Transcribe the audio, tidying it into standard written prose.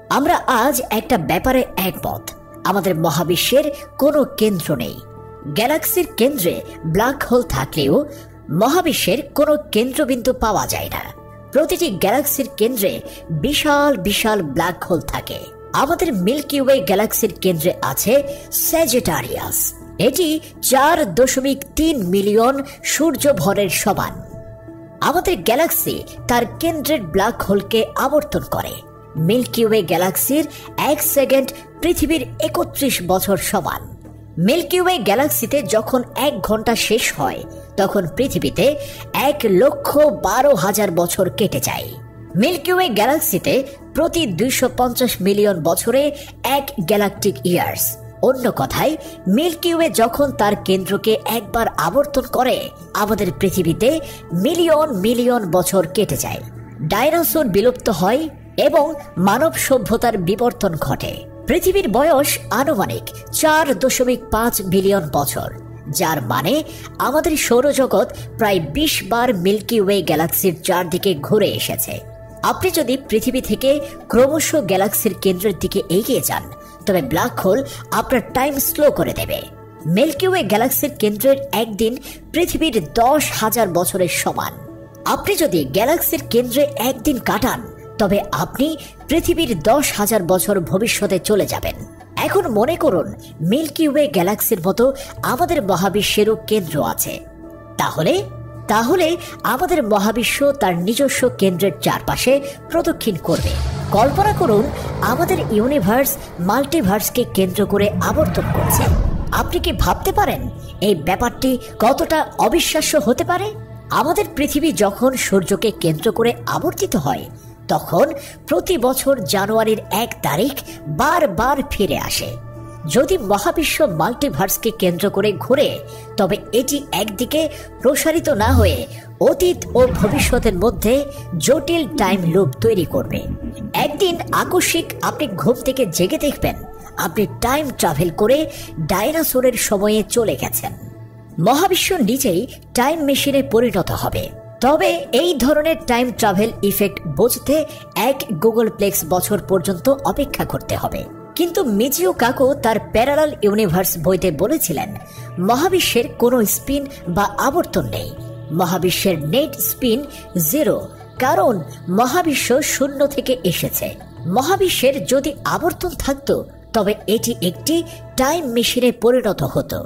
আমরা আজ একটা ব্যাপারে একমত, আমাদের মহাবিশ্বের কোনো কেন্দ্র নেই। গ্যালাক্সির কেন্দ্রে ব্ল্যাক হোল থাকলেও মহাবিশ্বের কোনো কেন্দ্রবিন্দু পাওয়া যায় না। প্রতিটি গ্যালাক্সির কেন্দ্রে বিশাল বিশাল ব্ল্যাক হোল থাকে। আমাদের মিল্কি ওয়ে গ্যালাক্সির কেন্দ্রে আছে স্যাজিটারিয়াস। এটি 4.3 মিলিয়ন সূর্যভরের সমান। আমাদের গ্যালাক্সি তার কেন্দ্রের ব্ল্যাক হোলকে আবর্তন করে। মিল্কি ওয়ে গ্যালাক্সির 1 সেকেন্ড পৃথিবীর 31 বছর সমান। মিল্কি ওয়ে গ্যালাক্সিতে যখন 1 ঘন্টা শেষ হয় তখন পৃথিবীতে 1,12,000 বছর কেটে যায়। মিল্কি ওয়ে গ্যালাক্সিতে প্রতি 250 মিলিয়ন বছরে 1 গ্যালাকটিক ইয়ার্স। অন্য কথায়, মিল্কি ওয়ে যখন তার কেন্দ্রকে একবার আবর্তন করে আমাদের পৃথিবীতে মিলিয়ন মিলিয়ন বছর কেটে যায়। ডাইনোসর বিলুপ্ত হয় এবং মানব সভ্যতার বিবর্তন ঘটে। পৃথিবীর বয়স আনুমানিক 4.5 বিলিয়ন বছর, যার মানে আমাদের সৌরজগৎ প্রায় 20 বার মিল্কি ওয়ে গ্যালাক্সির চারদিকে ঘুরে এসেছে। আপনি যদি পৃথিবী থেকে ক্রমশ গ্যালাক্সির কেন্দ্রের দিকে এগিয়ে যান তবে ব্ল্যাক হোল আপনার টাইম স্লো করে দেবে। মিল্কি ওয়ে গ্যালাক্সির কেন্দ্রের একদিন পৃথিবীর 10,000 বছরের সমান। আপনি যদি গ্যালাক্সির কেন্দ্রে একদিন কাটান তবে আপনি পৃথিবীর 10,000 বছর ভবিষ্যতে চলে যাবেন। এখন মনে করুন মিল্কি ওয়ে গ্যালাক্সির মতো আমাদের মহাবিশ্বেরও কেন্দ্র আছে। তাহলে আমাদের মহাবিশ্ব তার নিজস্ব কেন্দ্রের চারপাশে প্রদক্ষিণ করবে। কল্পনা করুন আমাদের ইউনিভার্স মাল্টিভার্সকে কেন্দ্র করে আবর্তন করছে। আপনি কি ভাবতে পারেন এই ব্যাপারটি কতটা অবিশ্বাস্য হতে পারে? আমাদের পৃথিবী যখন সূর্যকে কেন্দ্র করে আবর্তিত হয় তখন প্রতি বছর জানুয়ারির 1 তারিখ বারবার ফিরে আসে। যদি মহাবিশ্ব মাল্টিভার্সকে কেন্দ্র করে ঘুরে তবে এটি একদিকে প্রসারিত না হয়ে অতীত ও ভবিষ্যতের মধ্যে জটিল টাইম লুপ তৈরি করবে। একদিন আকস্মিক আপনি ঘুম থেকে জেগে দেখবেন আপনি টাইম ট্রাভেল করে ডাইনোসরের সময়ে চলে গেছেন। মহাবিশ্ব নিজেই টাইম মেশিনে পরিণত হবে। তবে এই ধরনের টাইম ট্রাভেল ইফেক্ট বুঝতে 1 গুগলপ্লেক্স বছর পর্যন্ত অপেক্ষা করতে হবে। কিন্তু মিচিও কাকো তার প্যারালাল ইউনিভার্স বইতে বলেছিলেন মহাবিশ্বের কোনো স্পিন বা আবর্তন নেই। মহাবিশ্বের নেট স্পিন 0, কারণ মহাবিশ্ব শূন্য থেকে এসেছে। মহাবিশ্বের যদি আবর্তন থাকতো তবে এটি একটি টাইম মেশিনে পরিণত হতো।